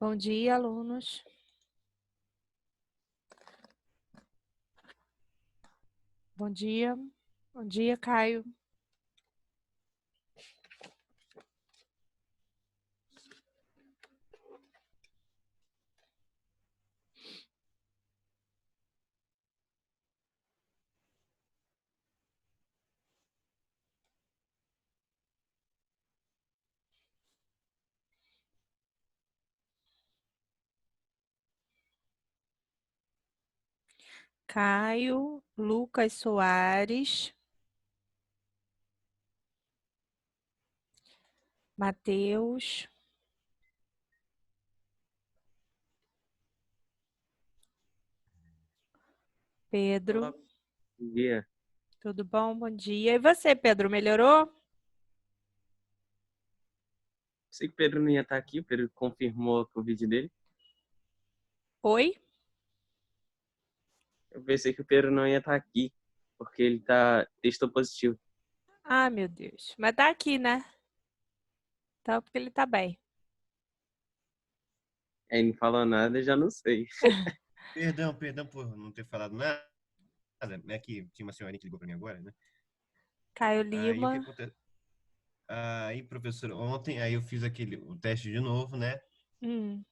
Bom dia, alunos. Bom dia. Bom dia, Caio. Caio, Lucas Soares, Matheus, Olá, Pedro. bom dia. Tudo bom? Bom dia. E você, Pedro, melhorou? Sei que o Pedro não ia estar aqui, o Pedro confirmou o vídeo dele. Oi? Eu pensei que o Pedro não ia estar aqui, porque ele testou positivo. Ah, meu Deus. Mas tá aqui, né? Então, porque ele tá bem. Aí não falou nada, eu já não sei. Perdão por não ter falado nada. É que tinha uma senhorinha que ligou para mim agora, né? Caio Aí o que Lima. acontece? Aí, professor, ontem aí eu fiz o teste de novo, né? Hum.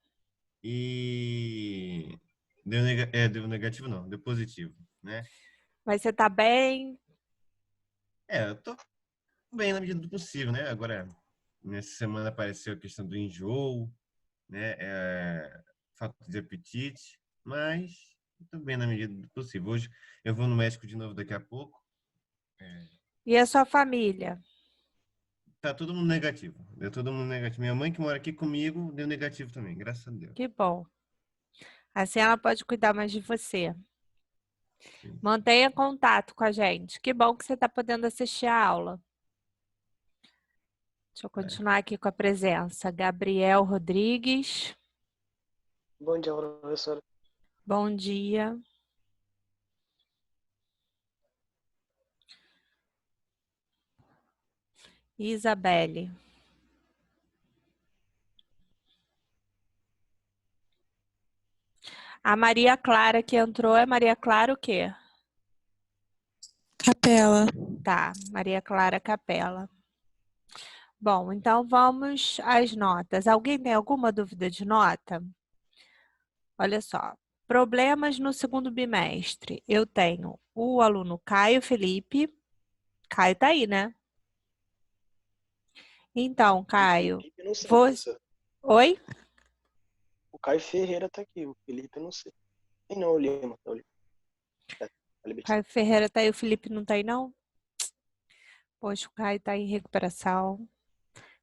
E deu negativo não, deu positivo, né? Mas você tá bem? Eu tô bem na medida do possível, né? Agora, nessa semana apareceu a questão do enjoo, né? Falta de apetite, mas tô bem na medida do possível. Hoje eu vou no médico de novo daqui a pouco. E a sua família? Tá todo mundo negativo. Deu todo mundo negativo. Minha mãe que mora aqui comigo deu negativo também, graças a Deus. Que bom. Assim ela pode cuidar mais de você. Sim. Mantenha contato com a gente. Que bom que você está podendo assistir a aula. Deixa eu É. continuar aqui com a presença. Gabriel Rodrigues. Bom dia, professora. Bom dia. Isabelle. A Maria Clara que entrou é Maria Clara o quê? Capela. Tá, Maria Clara Capela. Bom, então vamos às notas. Alguém tem alguma dúvida de nota? Olha só. Problemas no segundo bimestre. Eu tenho o aluno Caio Felipe. Caio tá aí, né? Então, Caio, Felipe, não sei, você... professor. Oi? O Caio Ferreira tá aqui, o Felipe, eu não sei. E não, o Lima, tá o Lima. Falei besteira. Caio Ferreira tá aí, o Felipe não tá aí, não? Poxa, o Caio tá em recuperação.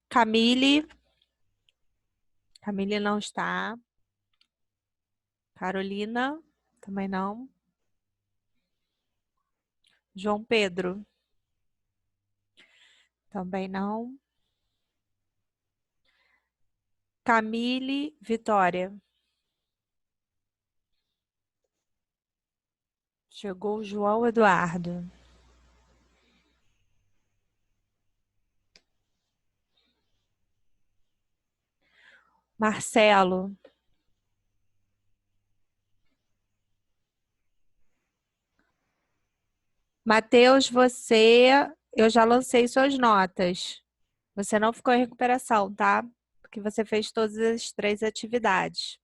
Camille. Camille não está. Carolina, também não. João Pedro, também não. Camille, Vitória. Chegou o João Eduardo. Marcelo. Matheus, eu já lancei suas notas. Você não ficou em recuperação, tá? Porque você fez todas as 3 atividades.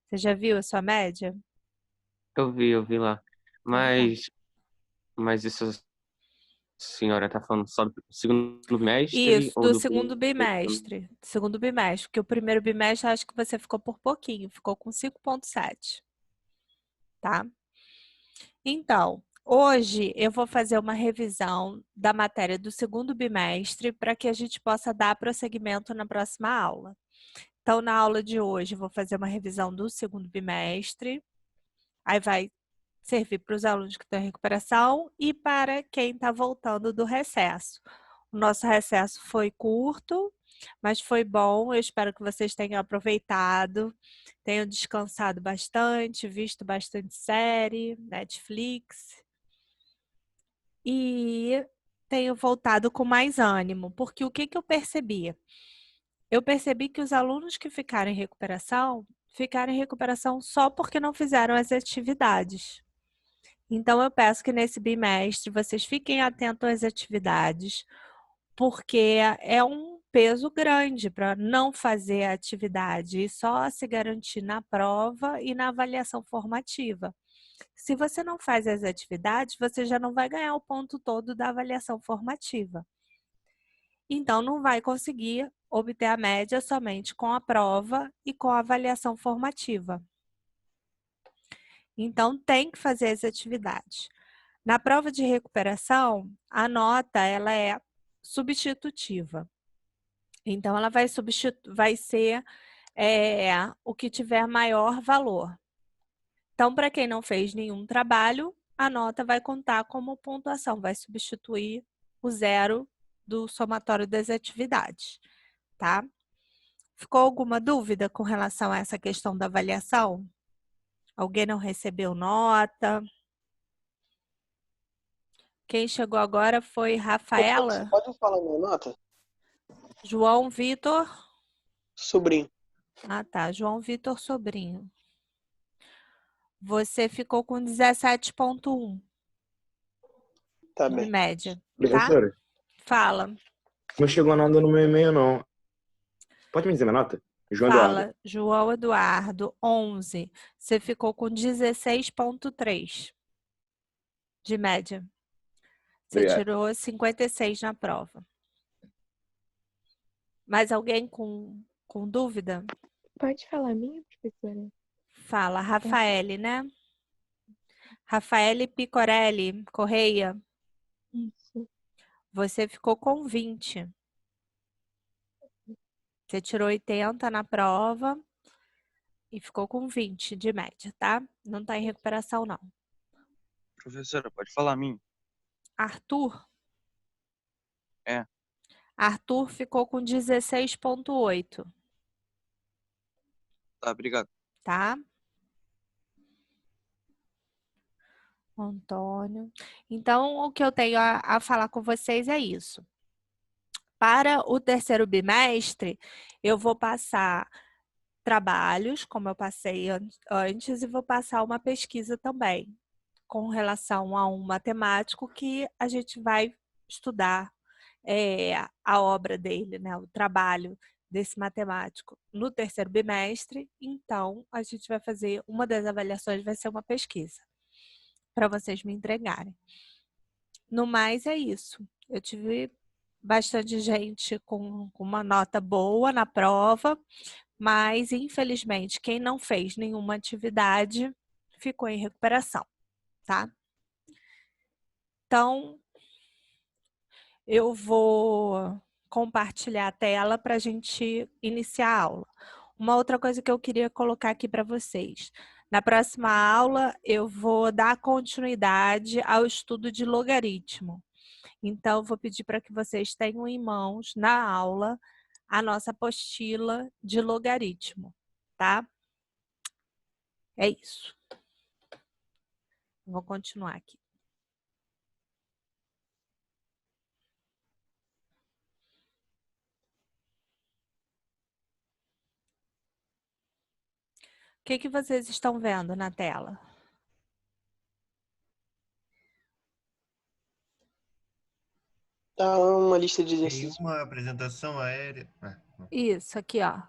Você já viu a sua média? Eu vi lá. Então tá. Mas isso a senhora tá falando só do segundo bimestre Isso, ou do do segundo primeiro? bimestre. Segundo bimestre, porque o primeiro bimestre acho que você ficou por pouquinho, ficou com 5,7, tá? Então, hoje eu vou fazer uma revisão da matéria do segundo bimestre para que a gente possa dar prosseguimento na próxima aula. Então, na aula de hoje, eu vou fazer uma revisão do segundo bimestre, aí vai servir para os alunos que estão em recuperação e para quem está voltando do recesso. O nosso recesso foi curto, mas foi bom. Eu espero que vocês tenham aproveitado, tenham descansado bastante, visto bastante série, Netflix e tenho voltado com mais ânimo, porque o que eu percebi? eu percebi que os alunos que ficaram em recuperação só porque não fizeram as atividades. Então, eu peço que nesse bimestre vocês fiquem atentos às atividades, porque é um peso grande para não fazer a atividade e só se garantir na prova e na avaliação formativa. Se você não faz as atividades, você já não vai ganhar o ponto todo da avaliação formativa. Então, não vai conseguir obter a média somente com a prova e com a avaliação formativa. Então, tem que fazer as atividades. Na prova de recuperação, a nota ela é substitutiva. Então, ela vai ser o que tiver maior valor. Então, para quem não fez nenhum trabalho, a nota vai contar como pontuação, vai substituir o 0 do somatório das atividades, tá? Ficou alguma dúvida com relação a essa questão da avaliação? Alguém não recebeu nota? Quem chegou agora foi Rafaela, Você pode falar minha nota? João Vitor. Sobrinho. Ah, tá. João Vitor Sobrinho. Você ficou com 17,1 Tá de bem. média, tá? Professora, Fala. não chegou nada no meu e-mail, não. Pode me dizer minha nota? João Eduardo. Fala, João Eduardo, 11. Você ficou com 16,3 de média. Você Obrigado. tirou 56 na prova. Mais alguém com dúvida? Pode falar a minha, professora? Fala, Rafaele, né? Rafaele Picorelli Correia, Isso. você ficou com 20. Você tirou 80 na prova e ficou com 20 de média, tá? Não tá em recuperação, não. Professora, pode falar a mim? Arthur? É. Arthur ficou com 16,8, Tá, obrigado. tá? Antônio. Então, o que eu tenho a falar com vocês é isso. Para o terceiro bimestre, eu vou passar trabalhos, como eu passei antes, e vou passar uma pesquisa também, com relação a um matemático que a gente vai estudar a obra dele, né, o trabalho desse matemático no terceiro bimestre. Então, a gente vai fazer, uma das avaliações vai ser uma pesquisa, para vocês me entregarem. No mais, é isso. Eu tive bastante gente com uma nota boa na prova, mas, infelizmente, quem não fez nenhuma atividade ficou em recuperação, tá? Então, eu vou compartilhar a tela para a gente iniciar a aula. Uma outra coisa que eu queria colocar aqui para vocês. Na próxima aula, eu vou dar continuidade ao estudo de logaritmo. Então, eu vou pedir para que vocês tenham em mãos, na aula, a nossa apostila de logaritmo, tá? É isso. Vou continuar aqui. O que vocês estão vendo na tela? Tá uma lista de Tem exercícios. uma apresentação aérea. Não. Isso, aqui, ó.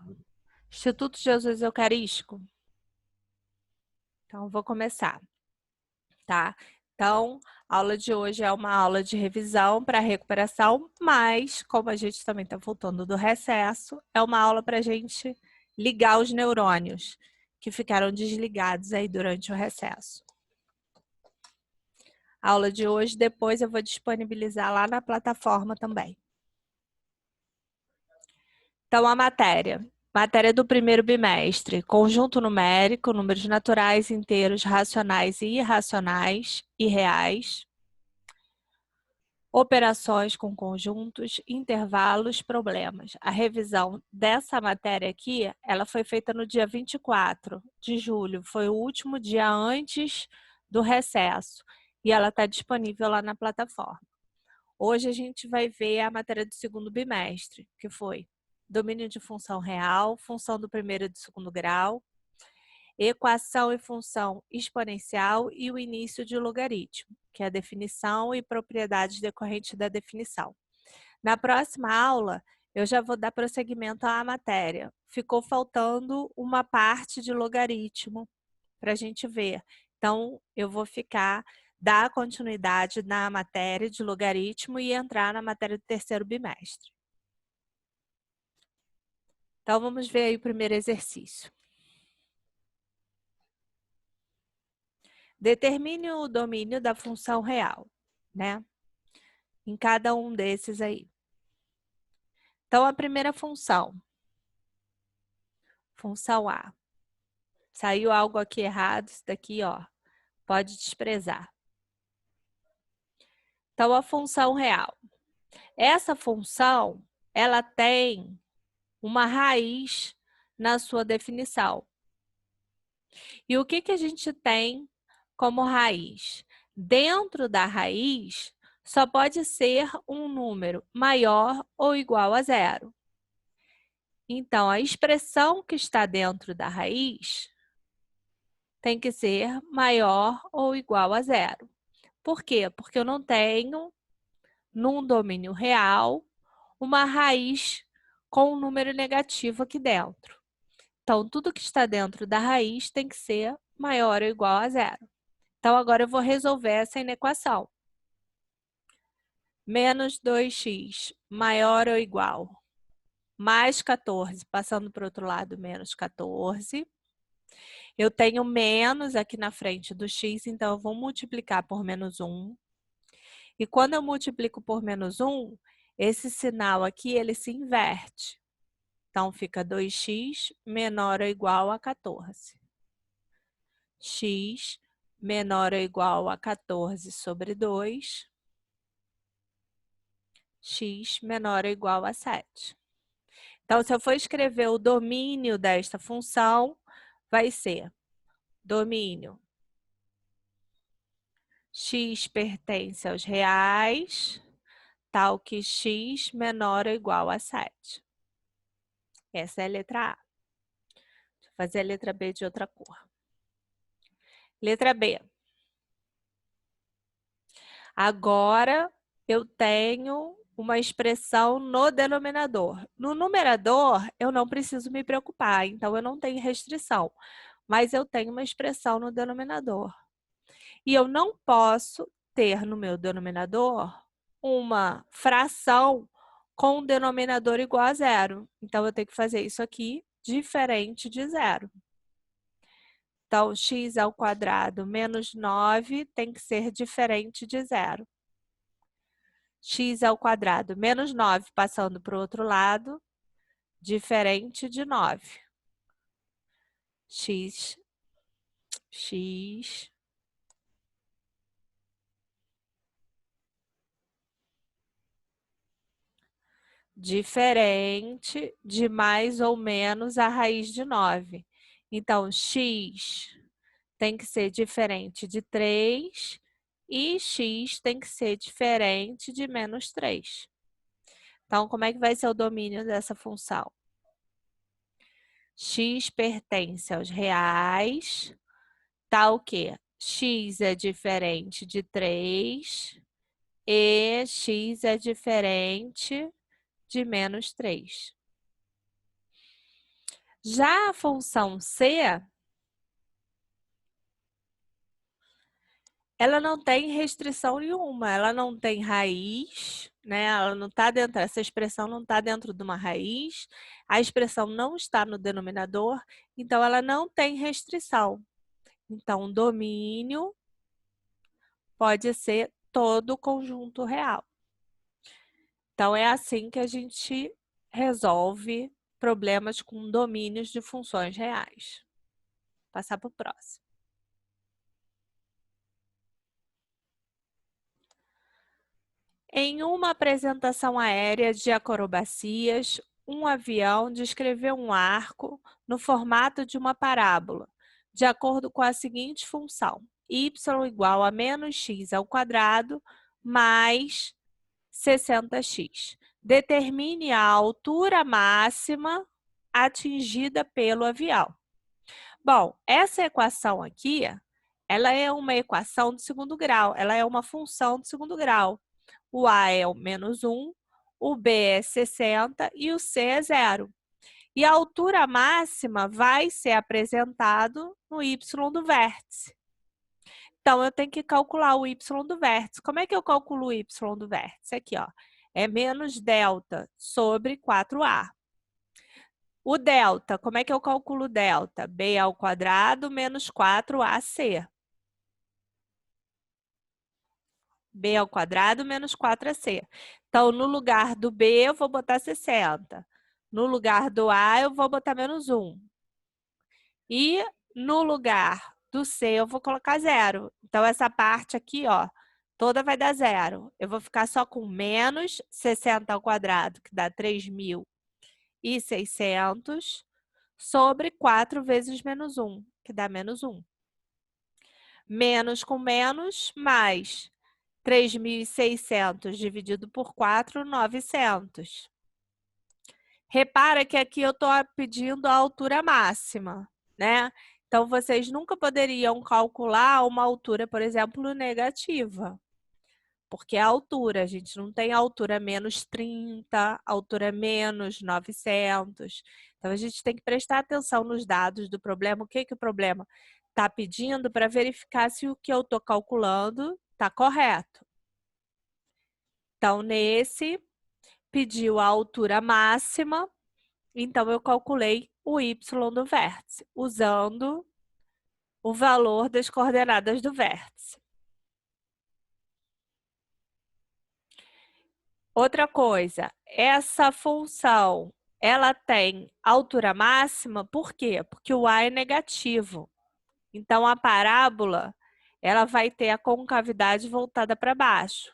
Instituto Jesus Eucarístico. Então, vou começar, tá? Então, a aula de hoje é uma aula de revisão para recuperação, mas, como a gente também está voltando do recesso, é uma aula para a gente ligar os neurônios que ficaram desligados aí durante o recesso. A aula de hoje, depois eu vou disponibilizar lá na plataforma também. Então, a matéria do primeiro bimestre, conjunto numérico, números naturais, inteiros, racionais e irracionais e reais, operações com conjuntos, intervalos, problemas. A revisão dessa matéria aqui, ela foi feita no dia 24 de julho, foi o último dia antes do recesso, e ela está disponível lá na plataforma. Hoje a gente vai ver a matéria do segundo bimestre, que foi domínio de função real, função do primeiro e do segundo grau, equação e função exponencial e o início de logaritmo, que é a definição e propriedades decorrentes da definição. Na próxima aula, eu já vou dar prosseguimento à matéria. Ficou faltando uma parte de logaritmo para a gente ver. Então, eu vou dar continuidade na matéria de logaritmo e entrar na matéria do terceiro bimestre. Então, vamos ver aí o primeiro exercício. Determine o domínio da função real, né? Em cada um desses aí. Então, a primeira função. Função A. Saiu algo aqui errado, isso daqui, ó, pode desprezar. Então, a função real. Essa função, ela tem uma raiz na sua definição. E o que que a gente tem como raiz? Dentro da raiz, só pode ser um número maior ou igual a zero. Então, a expressão que está dentro da raiz tem que ser maior ou igual a zero. Por quê? Porque eu não tenho, num domínio real, uma raiz com um número negativo aqui dentro. Então, tudo que está dentro da raiz tem que ser maior ou igual a zero. Então, agora eu vou resolver essa inequação. Menos 2x maior ou igual mais 14, passando para o outro lado, menos 14. Eu tenho menos aqui na frente do x, então eu vou multiplicar por menos 1. E quando eu multiplico por menos 1, esse sinal aqui, ele se inverte. Então, fica 2x menor ou igual a 14. X menor ou igual a 14 sobre 2. X menor ou igual a 7. Então, se eu for escrever o domínio desta função, vai ser domínio x pertence aos reais, tal que x menor ou igual a 7. Essa é a letra A. Deixa eu fazer a letra B de outra cor. Letra B. Agora, eu tenho uma expressão no denominador. No numerador, eu não preciso me preocupar, então eu não tenho restrição. Mas eu tenho uma expressão no denominador. E eu não posso ter no meu denominador uma fração com um denominador igual a zero. Então, eu tenho que fazer isso aqui diferente de zero. Então, x ao quadrado menos 9 tem que ser diferente de zero. X ao quadrado menos 9 passando para o outro lado, diferente de 9. X diferente de mais ou menos a raiz de 9. Então, x tem que ser diferente de 3 e x tem que ser diferente de menos 3. Então, como é que vai ser o domínio dessa função? X pertence aos reais, tal que x é diferente de 3 e x é diferente de menos 3. Já a função C, ela não tem restrição nenhuma, ela não tem raiz, né? Ela não está dentro, essa expressão não está dentro de uma raiz, a expressão não está no denominador, então ela não tem restrição. Então, o domínio pode ser todo o conjunto real. Então, é assim que a gente resolve problemas com domínios de funções reais. Vou passar para o próximo. Em uma apresentação aérea de acrobacias, um avião descreveu um arco no formato de uma parábola, de acordo com a seguinte função: y igual a menos x ao quadrado mais 60x. Determine a altura máxima atingida pelo avião. Bom, essa equação aqui, ela é uma equação de segundo grau, ela é uma função de segundo grau. O A é o -1, o B é 60 e o C é 0. E a altura máxima vai ser apresentado no y do vértice. Então, eu tenho que calcular o y do vértice. Como é que eu calculo o y do vértice? Aqui, ó. É menos delta sobre 4A. O delta, como é que eu calculo o delta? B ao quadrado menos 4AC. B ao quadrado menos 4AC. Então, no lugar do B, eu vou botar 60. No lugar do A, eu vou botar -1. E no lugar do C, eu vou colocar 0. Então, essa parte aqui, ó, toda vai dar 0. Eu vou ficar só com menos 60 ao quadrado, que dá 3.600, sobre 4 vezes -1, que dá -1. Menos com menos, mais 3.600 dividido por 4, 900. Repara que aqui eu estou pedindo a altura máxima, né? Então, vocês nunca poderiam calcular uma altura, por exemplo, negativa. Porque é a altura, a gente não tem altura menos 30, altura menos 900. Então, a gente tem que prestar atenção nos dados do problema. O que o problema está pedindo para verificar se o que eu estou calculando está correto. Então, nesse, pediu a altura máxima, então eu calculei o y do vértice, usando o valor das coordenadas do vértice. Outra coisa, essa função, ela tem altura máxima, por quê? Porque o A é negativo. Então, a parábola, ela vai ter a concavidade voltada para baixo.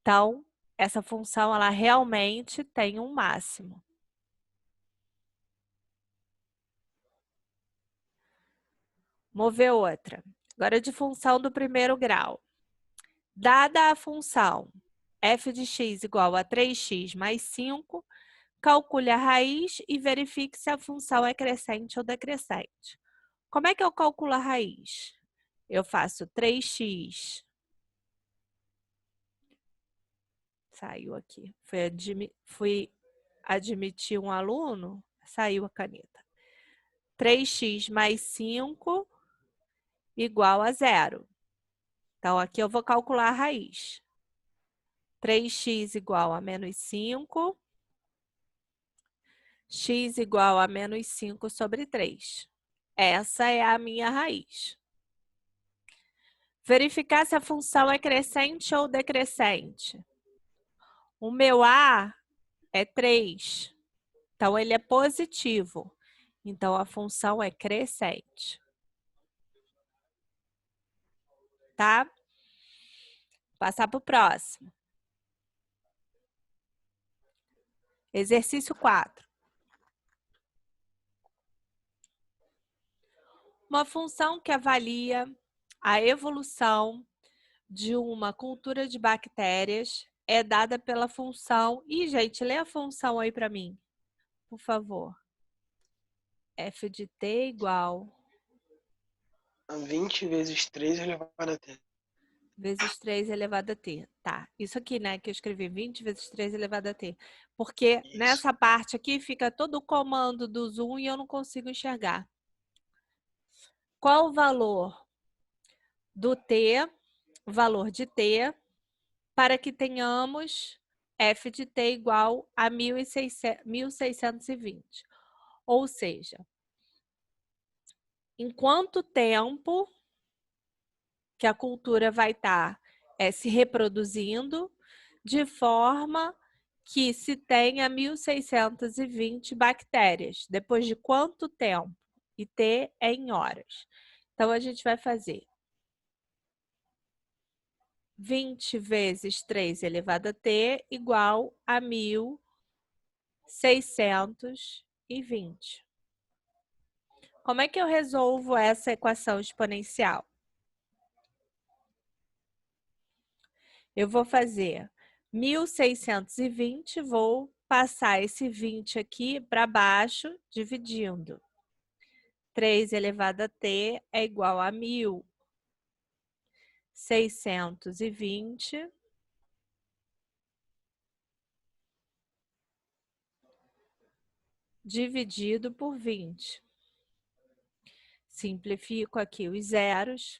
Então, essa função, ela realmente tem um máximo. Vamos ver outra. Agora, de função do primeiro grau. Dada a função f de x igual a 3x mais 5, calcule a raiz e verifique se a função é crescente ou decrescente. Como é que eu calculo a raiz? Eu faço 3x. Saiu aqui. Fui admitir um aluno, saiu a caneta. 3x mais 5 igual a 0. Então, aqui eu vou calcular a raiz. 3x igual a menos 5. X igual a menos 5 sobre 3. Essa é a minha raiz. Verificar se a função é crescente ou decrescente. O meu A é 3. Então, ele é positivo. Então, a função é crescente. Tá? Passar para o próximo. Exercício 4. Uma função que avalia a evolução de uma cultura de bactérias é dada pela função... Ih, gente, lê a função aí para mim, por favor. F de t igual... A 20 vezes 3 elevado a t. Vezes 3 elevado a t. Tá, isso aqui, né, que eu escrevi, 20 vezes 3 elevado a t. Porque Isso. nessa parte aqui fica todo o comando do zoom e eu não consigo enxergar. Qual o valor do t, valor de t, para que tenhamos f de t igual a 1620? Ou seja, em quanto tempo que a cultura vai estar se reproduzindo de forma que se tenha 1620 bactérias. Depois de quanto tempo? E T é em horas. Então, a gente vai fazer 20 vezes 3 elevado a T igual a 1620. Como é que eu resolvo essa equação exponencial? Eu vou fazer 1.620, vou passar esse 20 aqui para baixo, dividindo. 3 elevado a t é igual a 1.620 dividido por 20. Simplifico aqui os zeros.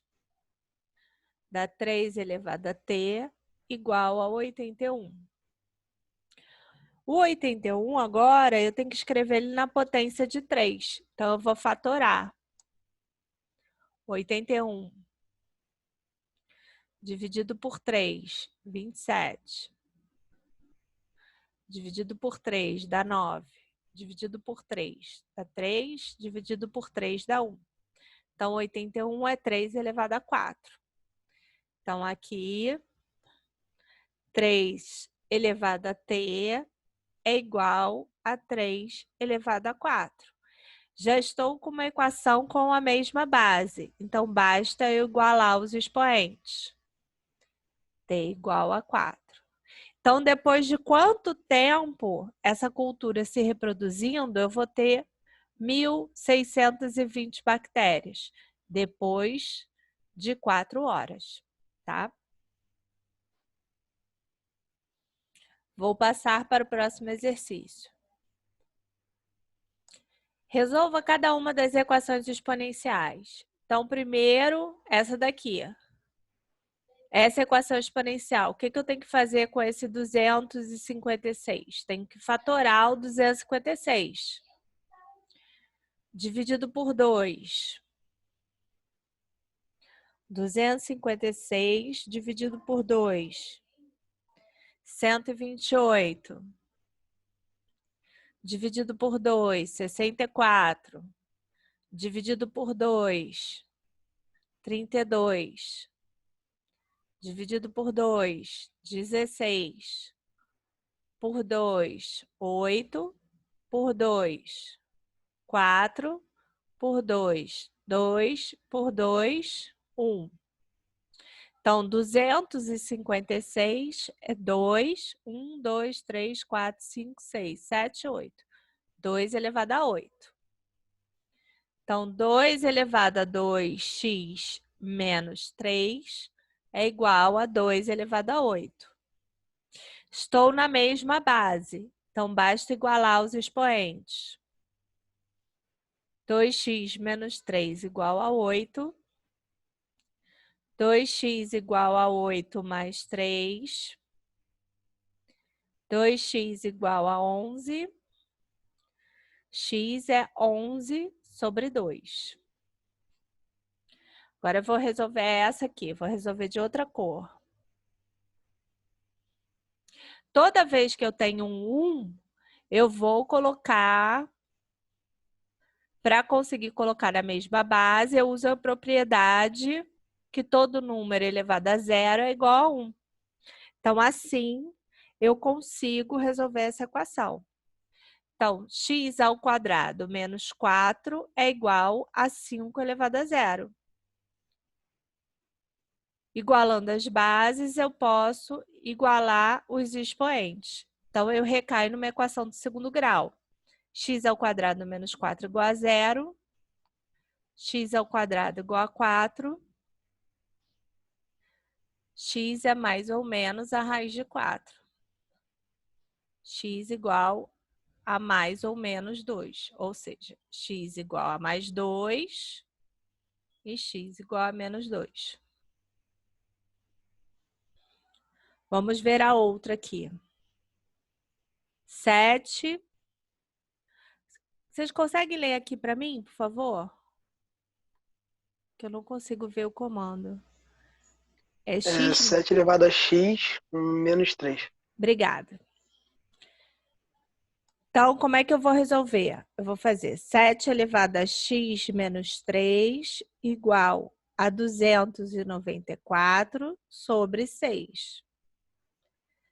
Dá 3 elevado a t igual a 81. O 81 agora eu tenho que escrever ele na potência de 3. Então, eu vou fatorar. 81 dividido por 3, 27. Dividido por 3 dá 9. Dividido por 3 dá 3. Dividido por 3 dá 1. Então, 81 é 3 elevado a 4. Então, aqui, 3 elevado a t é igual a 3 elevado a 4. Já estou com uma equação com a mesma base. Então, basta eu igualar os expoentes. T igual a 4. Então, depois de quanto tempo essa cultura se reproduzindo, eu vou ter 1.620 bactérias. Depois de 4 horas, tá? Vou passar para o próximo exercício. Resolva cada uma das equações exponenciais. Então, primeiro, essa daqui. Essa equação exponencial. O que eu tenho que fazer com esse 256? Tenho que fatorar o 256. Dividido por 2. 256 dividido por 2. 128. Dividido por 2, 64. Dividido por 2, 32. Dividido por 2, 16. Por 2, 8. Por 2, 4. Por 2, 2. Por 2, 1. Então, 256 é 2, 1, 2, 3, 4, 5, 6, 7, 8. 2 elevado a 8. Então, 2 elevado a 2x menos 3 é igual a 2 elevado a 8. Estou na mesma base, então basta igualar os expoentes. 2x menos 3 igual a 8. 2x igual a 8 mais 3. 2x igual a 11. X é 11 sobre 2. Agora eu vou resolver essa aqui. Vou resolver de outra cor. Toda vez que eu tenho um 1, eu vou colocar... Para conseguir colocar a mesma base, eu uso a propriedade que todo número elevado a zero é igual a 1. Então, assim, eu consigo resolver essa equação. Então, x ao quadrado menos 4 é igual a 5 elevado a zero. Igualando as bases, eu posso igualar os expoentes. Então, eu recaio numa equação do segundo grau. X ao quadrado menos 4 igual a zero. X ao quadrado igual a 4. X é mais ou menos a raiz de 4. X igual a mais ou menos 2. Ou seja, x igual a mais 2 e x igual a menos 2. Vamos ver a outra aqui. 7. Vocês conseguem ler aqui para mim, por favor? Que eu não consigo ver o comando. É x... 7 elevado a x menos 3. Obrigada. Então, como é que eu vou resolver? Eu vou fazer 7 elevado a x menos 3 igual a 294 sobre 6.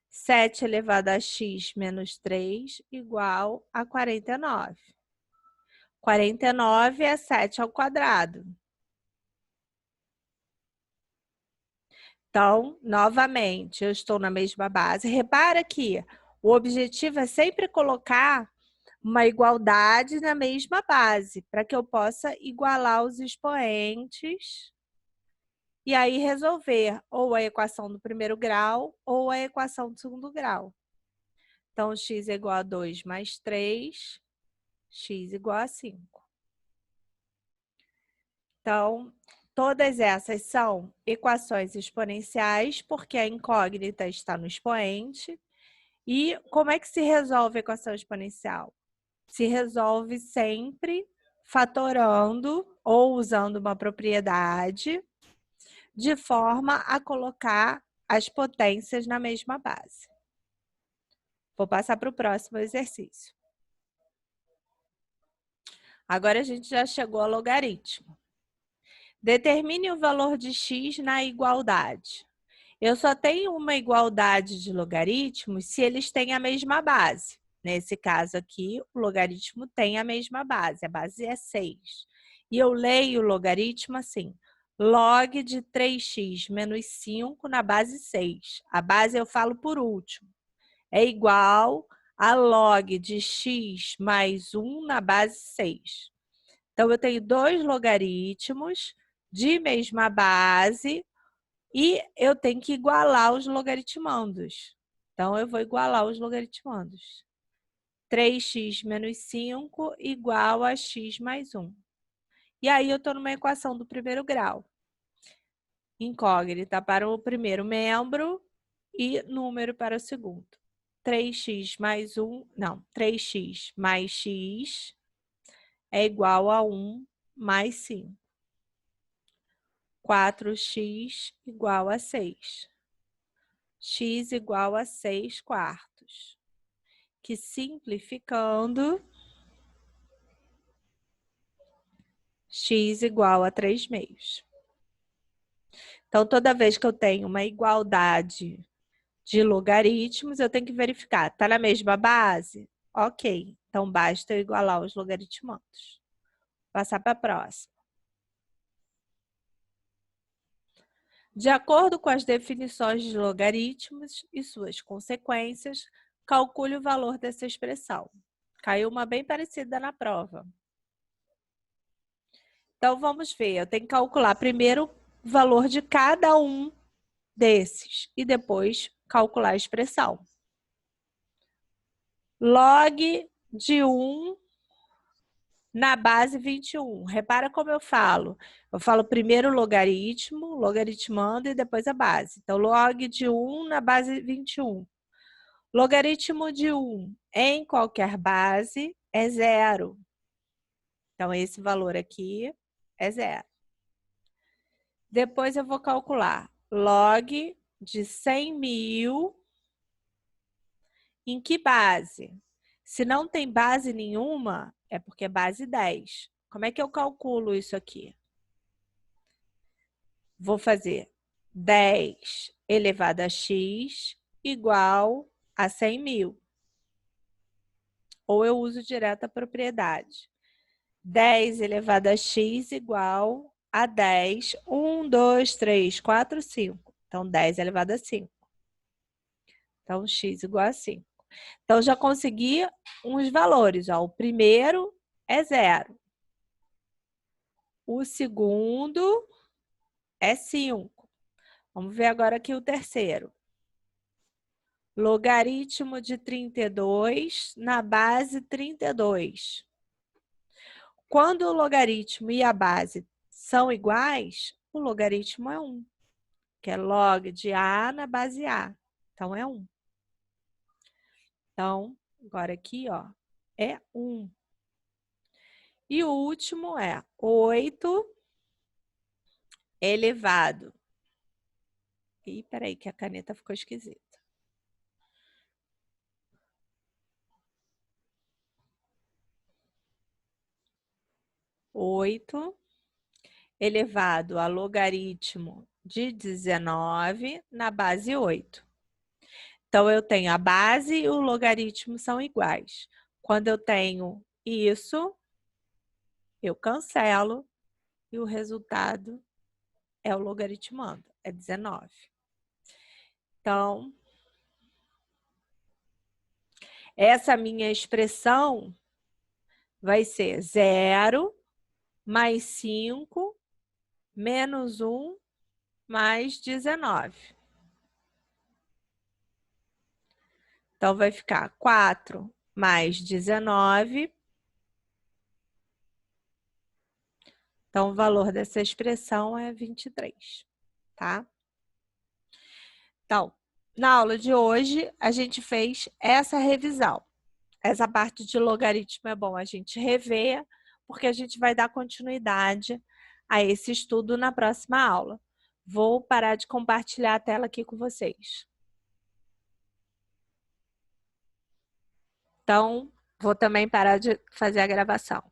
7 elevado a x menos 3 igual a 49. 49 é 7 ao quadrado. Então, novamente, eu estou na mesma base. Repara que o objetivo é sempre colocar uma igualdade na mesma base, para que eu possa igualar os expoentes e aí resolver ou a equação do primeiro grau ou a equação do segundo grau. Então, x é igual a 2 mais 3, x igual a 5. Então, todas essas são equações exponenciais, porque a incógnita está no expoente. E como é que se resolve a equação exponencial? Se resolve sempre fatorando ou usando uma propriedade de forma a colocar as potências na mesma base. Vou passar para o próximo exercício. Agora a gente já chegou ao logaritmo. Determine o valor de x na igualdade. Eu só tenho uma igualdade de logaritmos se eles têm a mesma base. Nesse caso aqui, o logaritmo tem a mesma base. A base é 6. E eu leio o logaritmo assim. Log de 3x menos 5 na base 6. A base eu falo por último. É igual a log de x mais 1 na base 6. Então, eu tenho dois logaritmos de mesma base e eu tenho que igualar os logaritmandos. Então, eu vou igualar os logaritmandos. 3x menos 5 igual a x mais 1. E aí, eu estou numa equação do primeiro grau. Incógnita para o primeiro membro e número para o segundo. 3x mais 1, não, 3x mais x é igual a 1 mais 5. 4x igual a 6. X igual a 6 quartos. Que simplificando, x igual a 3 meios. Então, toda vez que eu tenho uma igualdade de logaritmos, eu tenho que verificar. Está na mesma base? Ok. Então, basta eu igualar os logaritmandos. Passar para a próxima. De acordo com as definições de logaritmos e suas consequências, calcule o valor dessa expressão. Caiu uma bem parecida na prova. Então, vamos ver. Eu tenho que calcular primeiro o valor de cada um desses e depois calcular a expressão. Log de 1 na base 21. Repara como eu falo. Eu falo primeiro o logaritmo, logaritmando e depois a base. Então, log de 1 na base 21. Logaritmo de 1 em qualquer base é 0. Então, esse valor aqui é 0. Depois eu vou calcular log de 100.000 em que base? Se não tem base nenhuma, é porque é base 10. Como é que eu calculo isso aqui? Vou fazer 10 elevado a x igual a 100.000. Ou eu uso direto a propriedade. 10 elevado a x igual a 10. 1, 2, 3, 4, 5. Então, 10 elevado a 5. Então, x igual a 5. Então, já consegui uns valores. Ó. O primeiro é 0. O segundo é 5. Vamos ver agora aqui o terceiro. Logaritmo de 32 na base 32. Quando o logaritmo e a base são iguais, o logaritmo é 1, que é log de A na base A. Então, é 1. Então, agora aqui, ó, é 1. E o último é 8 elevado. Ih, peraí, que a caneta ficou esquisita. 8 elevado a logaritmo de 19 na base 8. Então, eu tenho a base e o logaritmo são iguais. Quando eu tenho isso, eu cancelo e o resultado é o logaritmando. é 19. Então, essa minha expressão vai ser 0 mais 5 menos 1 mais 19. Então, vai ficar 4 mais 19. Então, o valor dessa expressão é 23, tá? Então, na aula de hoje, a gente fez essa revisão. Essa parte de logaritmo é bom a gente rever, porque a gente vai dar continuidade a esse estudo na próxima aula. Vou parar de compartilhar a tela aqui com vocês. Então, vou também parar de fazer a gravação.